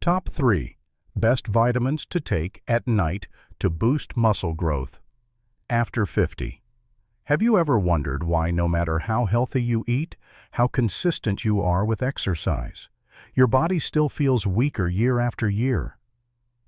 Top 3 Best Vitamins to Take at Night to Boost Muscle Growth. After 50. Have you ever wondered why no matter how healthy you eat, how consistent you are with exercise, your body still feels weaker year after year?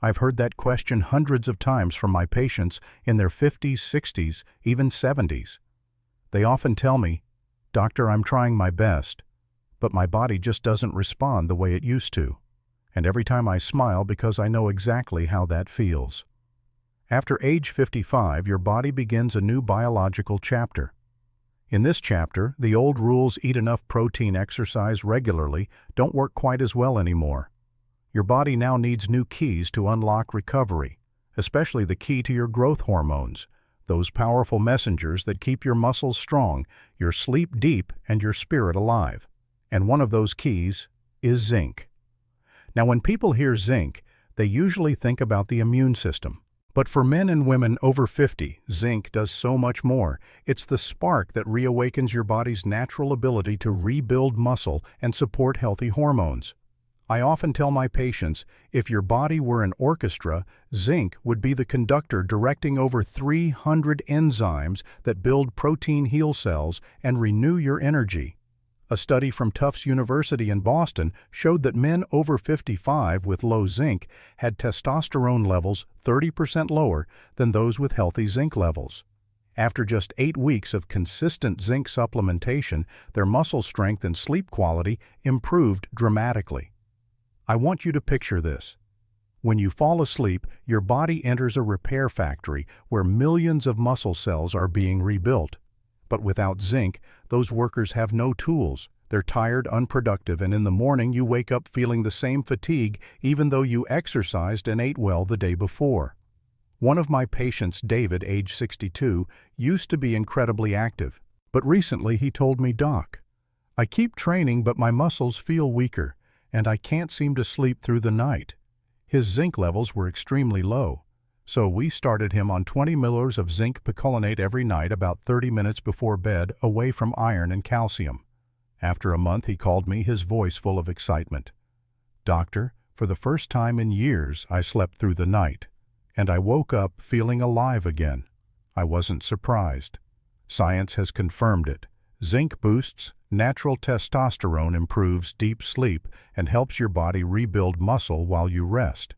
I've heard that question hundreds of times from my patients in their 50s, 60s, even 70s. They often tell me, "Doctor, I'm trying my best, but my body just doesn't respond the way it used to." And every time I smile because I know exactly how that feels. After age 55, your body begins a new biological chapter. In this chapter, the old rules eat enough protein, exercise regularly don't work quite as well anymore. Your body now needs new keys to unlock recovery, especially the key to your growth hormones, those powerful messengers that keep your muscles strong, your sleep deep, and your spirit alive. And one of those keys is zinc. Now, when people hear zinc, they usually think about the immune system. But for men and women over 50, zinc does so much more. It's the spark that reawakens your body's natural ability to rebuild muscle and support healthy hormones. I often tell my patients, if your body were an orchestra, zinc would be the conductor directing over 300 enzymes that build protein heal cells and renew your energy. A study from Tufts University in Boston showed that men over 55 with low zinc had testosterone levels 30% lower than those with healthy zinc levels. After just 8 weeks of consistent zinc supplementation, their muscle strength and sleep quality improved dramatically. I want you to picture this. When you fall asleep, your body enters a repair factory where millions of muscle cells are being rebuilt. But without zinc, those workers have no tools. They're tired, unproductive, and in the morning you wake up feeling the same fatigue even though you exercised and ate well the day before. One of my patients, David, age 62, used to be incredibly active. But recently he told me, "Doc, I keep training but my muscles feel weaker, and I can't seem to sleep through the night." His zinc levels were extremely low. So we started him on 20 milliliters of zinc picolinate every night about 30 minutes before bed, away from iron and calcium. After a month he called me, his voice full of excitement. "Doctor, for the first time in years I slept through the night, and I woke up feeling alive again." I wasn't surprised. Science has confirmed it. Zinc boosts natural testosterone, improves deep sleep, and helps your body rebuild muscle while you rest.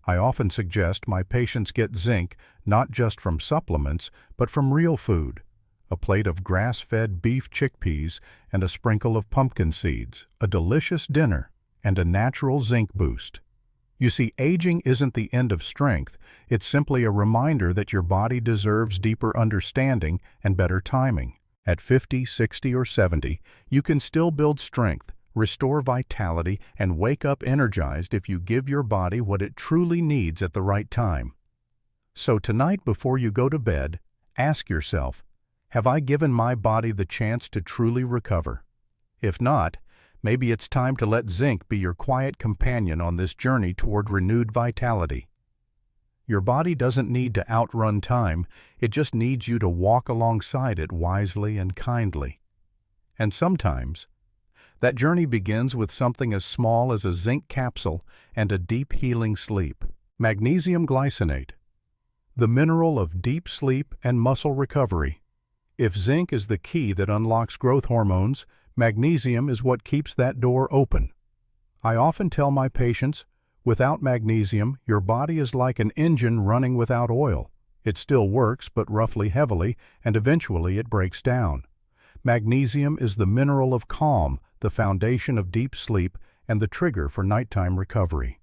I often suggest my patients get zinc not just from supplements, but from real food. A plate of grass-fed beef chickpeas and a sprinkle of pumpkin seeds, a delicious dinner, and a natural zinc boost. You see, aging isn't the end of strength. It's simply a reminder that your body deserves deeper understanding and better timing. At 50, 60, or 70, you can still build strength, restore vitality, and wake up energized if you give your body what it truly needs at the right time. So tonight, before you go to bed, ask yourself, have I given my body the chance to truly recover? If not, maybe it's time to let zinc be your quiet companion on this journey toward renewed vitality. Your body doesn't need to outrun time, it just needs you to walk alongside it wisely and kindly. And sometimes, that journey begins with something as small as a zinc capsule and a deep healing sleep. Magnesium glycinate, the mineral of deep sleep and muscle recovery. If zinc is the key that unlocks growth hormones, magnesium is what keeps that door open. I often tell my patients, without magnesium, your body is like an engine running without oil. It still works, but roughly heavily, and eventually it breaks down. Magnesium is the mineral of calm, the foundation of deep sleep, and the trigger for nighttime recovery.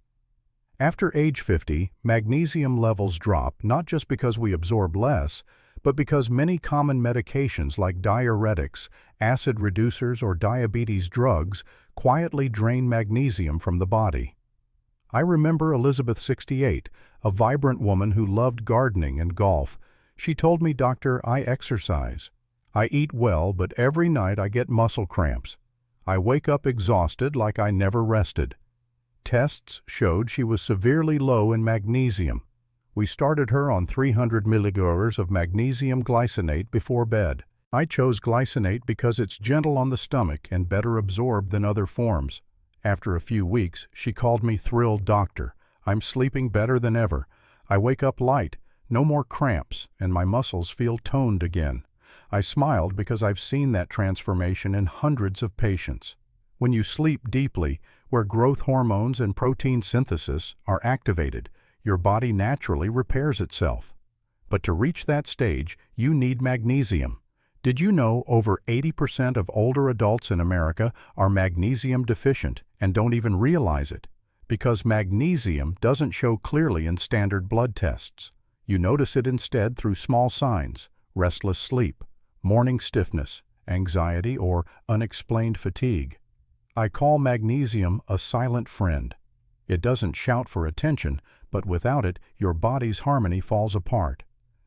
After age 50, magnesium levels drop not just because we absorb less, but because many common medications like diuretics, acid reducers, or diabetes drugs quietly drain magnesium from the body. I remember Elizabeth, 68, a vibrant woman who loved gardening and golf. She told me, "Doctor, I exercise. I eat well, but every night I get muscle cramps. I wake up exhausted like I never rested." Tests showed she was severely low in magnesium. We started her on 300 milligrams of magnesium glycinate before bed. I chose glycinate because it's gentle on the stomach and better absorbed than other forms. After a few weeks, she called me thrilled, "Doctor, I'm sleeping better than ever. I wake up light, no more cramps, and my muscles feel toned again." I smiled because I've seen that transformation in hundreds of patients. When you sleep deeply, where growth hormones and protein synthesis are activated, your body naturally repairs itself. But to reach that stage, you need magnesium. Did you know over 80% of older adults in America are magnesium deficient and don't even realize it? Because magnesium doesn't show clearly in standard blood tests. You notice it instead through small signs: restless sleep, morning stiffness, anxiety, or unexplained fatigue. I call magnesium a silent friend. It doesn't shout for attention, but without it, your body's harmony falls apart.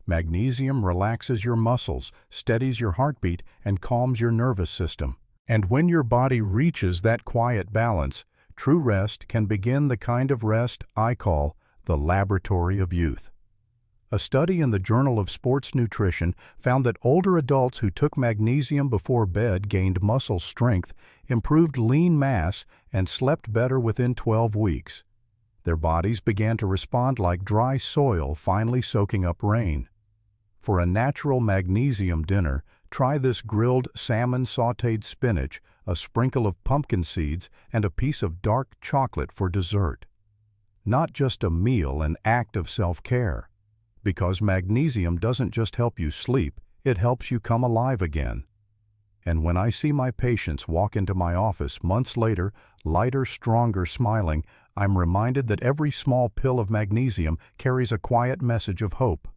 Magnesium relaxes your muscles, steadies your heartbeat, and calms your nervous system. And when your body reaches that quiet balance, true rest can begin, the kind of rest I call the laboratory of youth. A study in the Journal of Sports Nutrition found that older adults who took magnesium before bed gained muscle strength, improved lean mass, and slept better within 12 weeks. Their bodies began to respond like dry soil finally soaking up rain. For a natural magnesium dinner, try this: grilled salmon, sautéed spinach, a sprinkle of pumpkin seeds, and a piece of dark chocolate for dessert. Not just a meal, an act of self-care. Because magnesium doesn't just help you sleep, it helps you come alive again. And when I see my patients walk into my office months later, lighter, stronger, smiling, I'm reminded that every small pill of magnesium carries a quiet message of hope.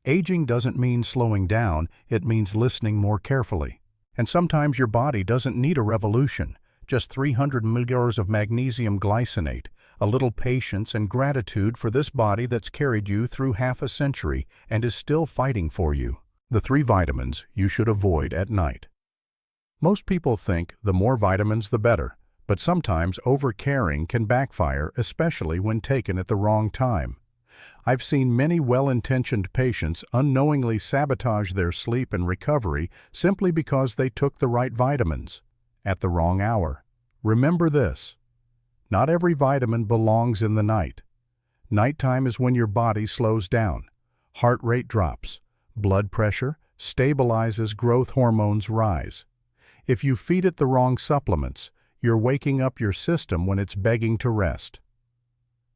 Aging doesn't mean slowing down, it means listening more carefully. And sometimes your body doesn't need a revolution, just 300 milligrams of magnesium glycinate, a little patience and gratitude for this body that's carried you through half a century and is still fighting for you. The 3 vitamins you should avoid at night. Most people think the more vitamins the better, but sometimes overcaring can backfire, especially when taken at the wrong time. I've seen many well-intentioned patients unknowingly sabotage their sleep and recovery simply because they took the right vitamins at the wrong hour. Remember this: not every vitamin belongs in the night. Nighttime is when your body slows down, heart rate drops, blood pressure stabilizes, growth hormones rise. If you feed it the wrong supplements, you're waking up your system when it's begging to rest.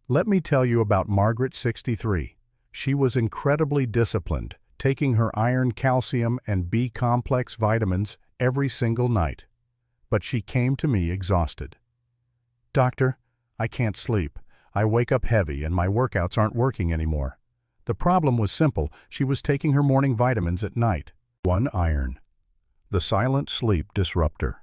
Let me tell you about Margaret, 63. She was incredibly disciplined, taking her iron, calcium, and B-complex vitamins every single night. But she came to me exhausted. "Doctor, I can't sleep. I wake up heavy and my workouts aren't working anymore." The problem was simple: she was taking her morning vitamins at night. 1. Iron. The silent sleep disruptor.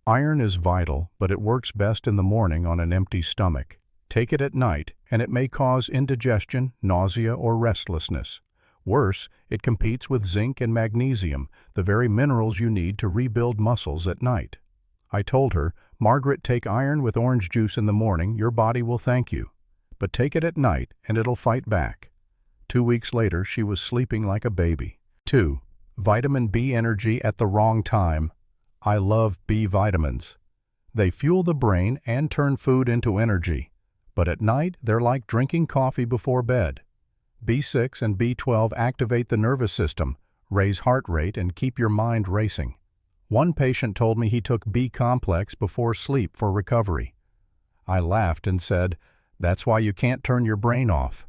Iron is vital, but it works best in the morning on an empty stomach. Take it at night, and it may cause indigestion, nausea, or restlessness. Worse, it competes with zinc and magnesium, the very minerals you need to rebuild muscles at night. I told her, "Margaret, take iron with orange juice in the morning, your body will thank you. But take it at night, and it'll fight back." 2 weeks later, she was sleeping like a baby. 2. Vitamin B energy at the wrong time. I love B vitamins. They fuel the brain and turn food into energy. But at night, they're like drinking coffee before bed. B6 and B12 activate the nervous system, raise heart rate, and keep your mind racing. One patient told me he took B-complex before sleep for recovery. I laughed and said, "That's why you can't turn your brain off."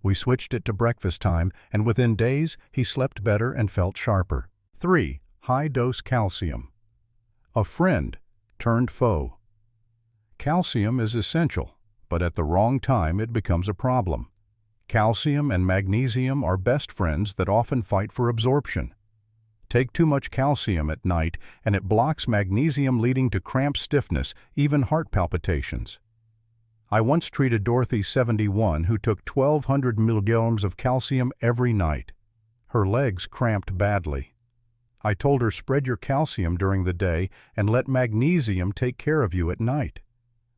We switched it to breakfast time, and within days, he slept better and felt sharper. 3. High-dose calcium. A friend turned foe. Calcium is essential, but at the wrong time it becomes a problem. Calcium and magnesium are best friends that often fight for absorption. Take too much calcium at night and it blocks magnesium, leading to cramp, stiffness, even heart palpitations. I once treated Dorothy, 71, who took 1,200 milligrams of calcium every night. Her legs cramped badly. I told her, "Spread your calcium during the day and let magnesium take care of you at night."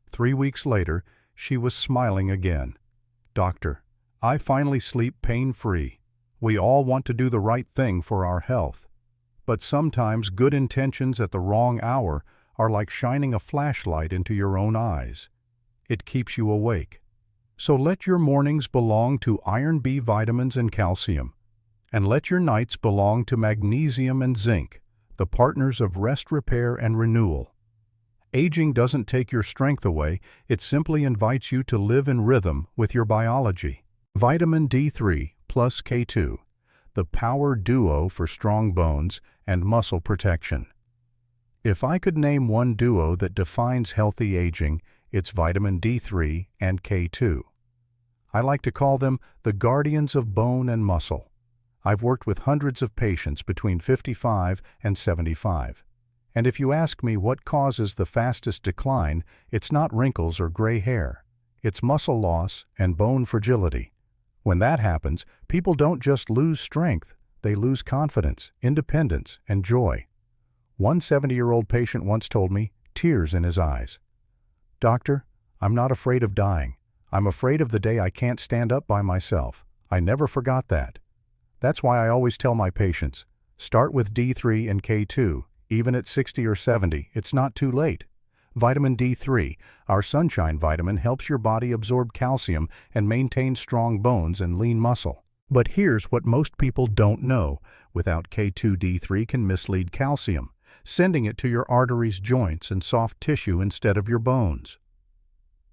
3 weeks later, she was smiling again. "Doctor, I finally sleep pain-free. We all want to do the right thing for our health. But sometimes good intentions at the wrong hour are like shining a flashlight into your own eyes. It keeps you awake. So let your mornings belong to iron B vitamins and calcium, and let your nights belong to magnesium and zinc, the partners of rest, repair, and renewal. Aging doesn't take your strength away, it simply invites you to live in rhythm with your biology. Vitamin D3 plus K2, the power duo for strong bones and muscle protection. If I could name one duo that defines healthy aging, it's vitamin D3 and K2. I like to call them the guardians of bone and muscle. I've worked with hundreds of patients between 55 and 75. And if you ask me what causes the fastest decline, it's not wrinkles or gray hair. It's muscle loss and bone fragility. When that happens, people don't just lose strength, they lose confidence, independence, and joy. One 70-year-old patient once told me, tears in his eyes, "Doctor, I'm not afraid of dying. I'm afraid of the day I can't stand up by myself." I never forgot that. That's why I always tell my patients, start with D3 and K2. Even at 60 or 70, it's not too late. Vitamin D3, our sunshine vitamin, helps your body absorb calcium and maintain strong bones and lean muscle. But here's what most people don't know. Without K2, D3 can mislead calcium, sending it to your arteries, joints, and soft tissue instead of your bones.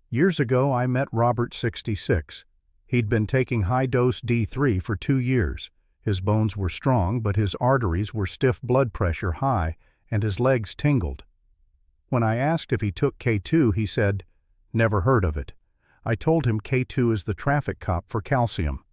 Years ago, I met Robert, 66. He'd been taking high-dose D3 for 2 years. His bones were strong, but his arteries were stiff, blood pressure high, and his legs tingled. When I asked if he took K2, he said, "Never heard of it." I told him K2 is the traffic cop for calcium.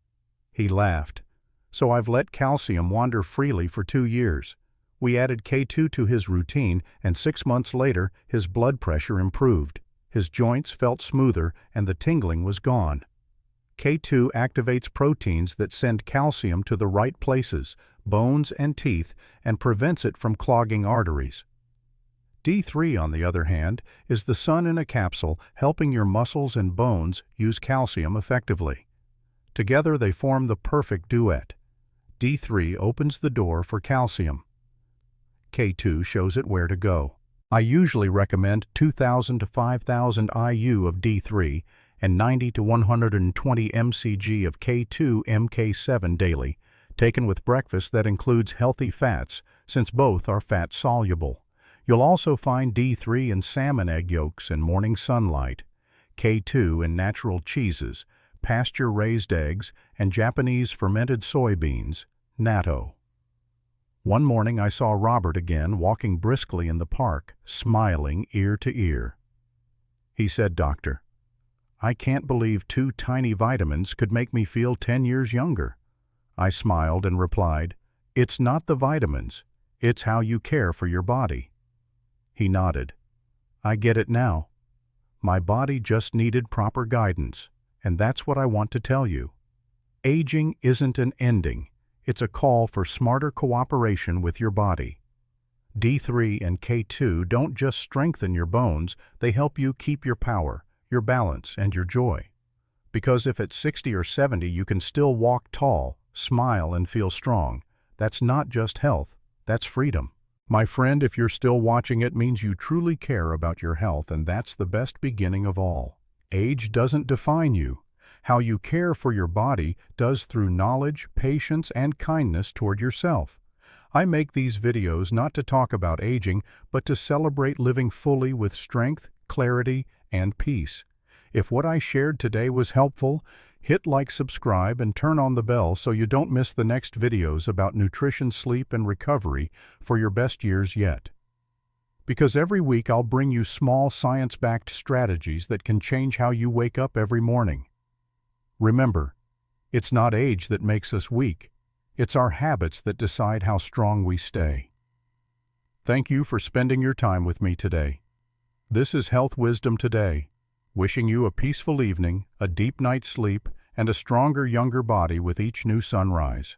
He laughed. So I've let calcium wander freely for 2 years. We added K2 to his routine, and 6 months later, his blood pressure improved. His joints felt smoother, and the tingling was gone. K2 activates proteins that send calcium to the right places, bones and teeth, and prevents it from clogging arteries. D3, on the other hand, is the sun in a capsule, helping your muscles and bones use calcium effectively. Together they form the perfect duet. D3 opens the door for calcium. K2 shows it where to go. I usually recommend 2,000 to 5,000 IU of D3 and 90 to 120 mcg of K2 MK7 daily, taken with breakfast that includes healthy fats, since both are fat-soluble. You'll also find D3 in salmon egg yolks and morning sunlight, K2 in natural cheeses, pasture-raised eggs, and Japanese fermented soybeans, natto. One morning I saw Robert again walking briskly in the park, smiling ear to ear. He said, "Doctor, I can't believe 2 tiny vitamins could make me feel 10 years younger." I smiled and replied, "It's not the vitamins, it's how you care for your body." He nodded. "I get it now. My body just needed proper guidance, and that's what I want to tell you. Aging isn't an ending, it's a call for smarter cooperation with your body. D3 and K2 don't just strengthen your bones, they help you keep your power, your balance, and your joy. Because if at 60 or 70 you can still walk tall, smile, and feel strong, that's not just health, that's freedom. My friend, if you're still watching, it means you truly care about your health, and that's the best beginning of all. Age doesn't define you. How you care for your body does through knowledge, patience, and kindness toward yourself. I make these videos not to talk about aging, but to celebrate living fully with strength, clarity, and peace. If what I shared today was helpful, hit like, subscribe, and turn on the bell so you don't miss the next videos about nutrition, sleep, and recovery for your best years yet. Because every week I'll bring you small science-backed strategies that can change how you wake up every morning. Remember, it's not age that makes us weak. It's our habits that decide how strong we stay. Thank you for spending your time with me today. This is Health Wisdom Today, wishing you a peaceful evening, a deep night's sleep, and a stronger, younger body with each new sunrise.